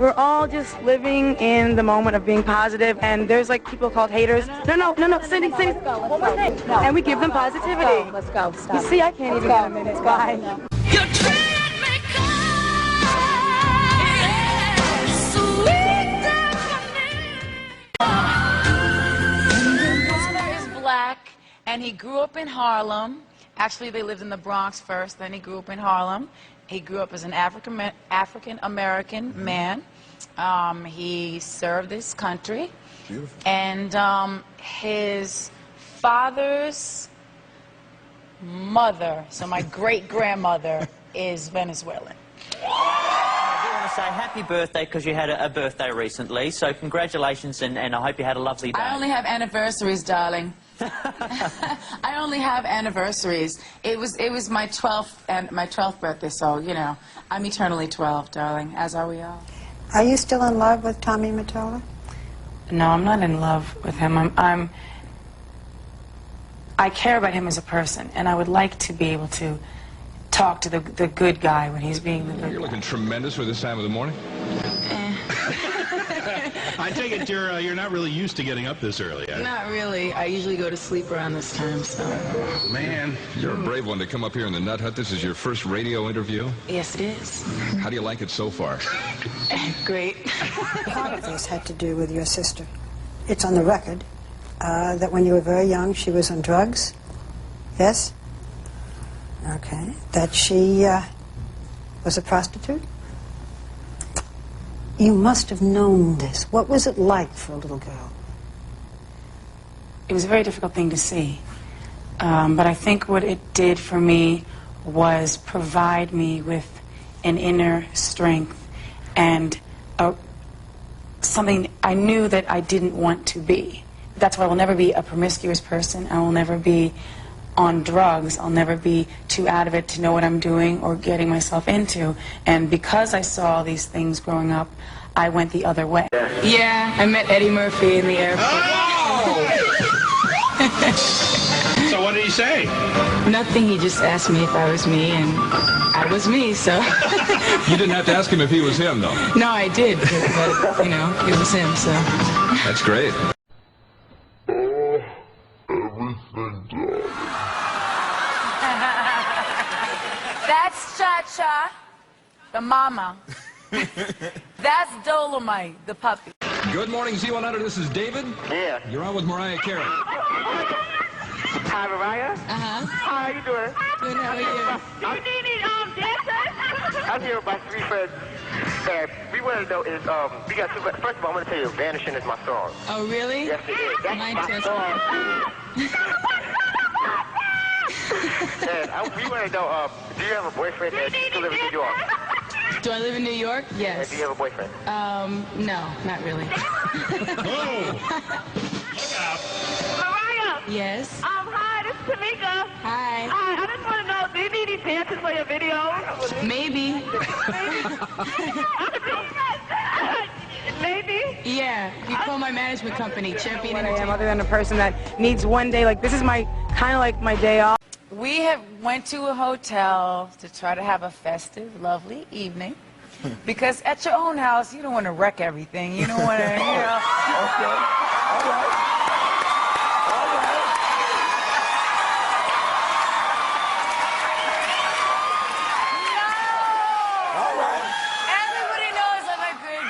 We're all just living in the moment of being positive, and there's like people called haters. No, Cindy. One more thing. And we give them positivity. Let's go. Stop. You see, I can't even get a minute. Bye. And he grew up in Harlem. Actually, they lived in the Bronx first, then he grew up in Harlem. He grew up as an African-American man. He served his country. Beautiful. And his father's mother, so my great-grandmother, is Venezuelan. I do want to say happy birthday because you had a birthday recently, so congratulations, and I hope you had a lovely day. I only have anniversaries, darling. I only have anniversaries. It was my 12th birthday, so you know I'm eternally 12, darling, as are we all. Are you still in love with Tommy Mottola? No, I'm not in love with him. I care about him as a person, and I would like to be able to talk to the good guy when he's being the good guy. You're looking tremendous for this time of the morning. I take it you're not really used to getting up this early. Not really. I usually go to sleep around this time, so. Man. You're a brave one to come up here in the Nut Hut. This is your first radio interview? Yes, it is. How do you like it so far? Great. Part of this had to do with your sister. It's on the record that when you were very young, she was on drugs. Yes? Okay. That she was a prostitute? You must have known this. What was it like for a little girl? It was a very difficult thing to see. But I think what it did for me was provide me with an inner strength and something I knew that I didn't want to be. That's why I will never be a promiscuous person. I will never be on drugs. I'll never be too out of it to know what I'm doing or getting myself into. And because I saw these things growing up, I went the other way. Yeah, I met Eddie Murphy in the airport. Oh! So what did he say? Nothing, he just asked me if I was me, and I was me, so. You didn't have to ask him if he was him, though. No, I did, but you know, it was him, so. That's great. That's Cha-Cha, the mama. That's Dolomite, the puppy. Good morning, Z100. This is David. Yeah. You're on with Mariah Carey. Hi, Mariah. Uh-huh. How you doing? Good, how are you? Do you need any dancers? I'm here with my three friends. And we want to know is, we got two, first of all, I'm going to tell you, Vanishing is my song. Oh, really? Yes, it is. That's Mine my too. song. And we want to know, do you have a boyfriend that you live in New York? Do I live in New York? And Yes. do you have a boyfriend? No, not really. Oh! Mariah! Yes. Hi, this is Tamika. Hi. Hi, I just want to know, do you need these dancers for your videos? Maybe. Maybe? Yeah. You call my management company, Champion What I am, Entertainment. Other than a person that needs one day, like this is my kind of like my day off. We went to a hotel to try to have a festive, lovely evening. Because at your own house, you don't want to wreck everything. You don't want to, you know. Okay. All right. Everybody knows I'm a good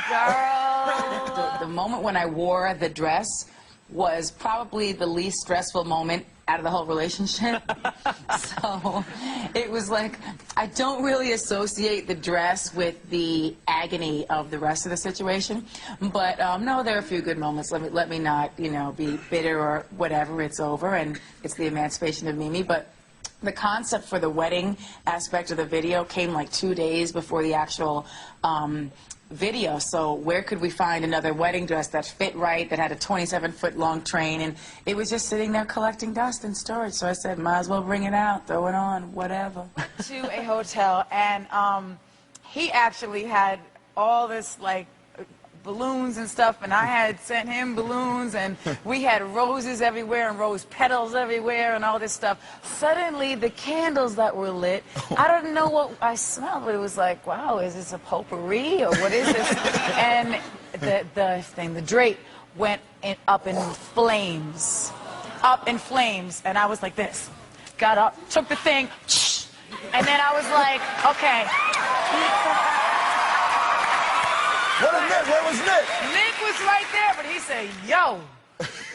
girl. The moment when I wore the dress was probably the least stressful moment out of the whole relationship. So it was like, I don't really associate the dress with the agony of the rest of the situation. But no, there are a few good moments. Let me not, you know, be bitter or whatever. It's over, and it's the emancipation of Mimi. But the concept for the wedding aspect of the video came like 2 days before the actual video. So where could we find another wedding dress that fit right, that had a 27-foot long train? And it was just sitting there collecting dust in storage. So I said, might as well bring it out, throw it on, whatever. To a hotel, and he actually had all this like balloons and stuff, and I had sent him balloons, and we had roses everywhere and rose petals everywhere and all this stuff. Suddenly, the candles that were lit, I don't know what I smelled, but it was like, wow, is this a potpourri or what is this? And the drape went up in flames. Up in flames. And I was like this. Got up, took the thing, and then I was like, okay. What was Nick? Where was Nick? Nick was right there, but he said, yo,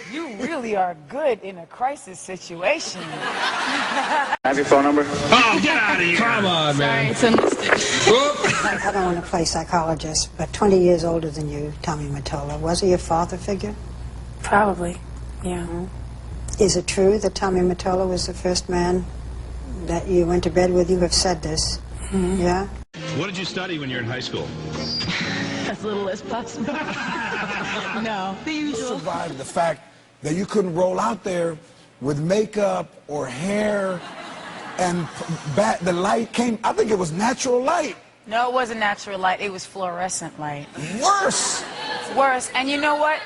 you really are good in a crisis situation. Have your phone number? Oh, get out of here. Come on, man. Sorry, it's a mistake. I don't want to play psychologist, but 20 years older than you, Tommy Mottola, was he your father figure? Probably, yeah. Is it true that Tommy Mottola was the first man that you went to bed with? You have said this. Mm-hmm. Yeah? What did you study when you were in high school? As little as possible. No, the usual. Survived the fact that you couldn't roll out there with makeup or hair, and the light came, I think it was natural light. No, it wasn't natural light. It was fluorescent light. Worse. Worse. And you know what?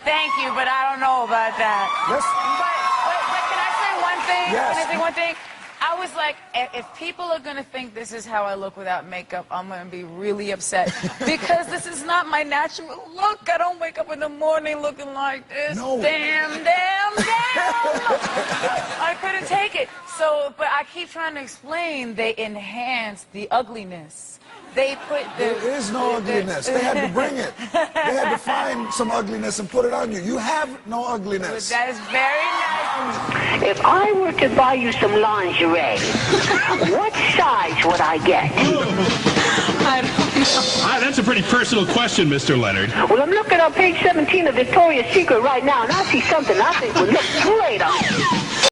Thank you, but I don't know about that. Yes. But can I say one thing? Yes. Can I say one thing? I was like, if people are going to think this is how I look without makeup, I'm going to be really upset. Because this is not my natural look. I don't wake up in the morning looking like this. No. Damn. I couldn't take it. So, but I keep trying to explain they enhance the ugliness. They put the... There is no ugliness. They had to bring it. They had to find some ugliness and put it on you. You have no ugliness. That is very nice. If I were to buy you some lingerie, what size would I get? I don't know. That's a pretty personal question, Mr. Leonard. Well, I'm looking on page 17 of Victoria's Secret right now, and I see something I think would look great on you.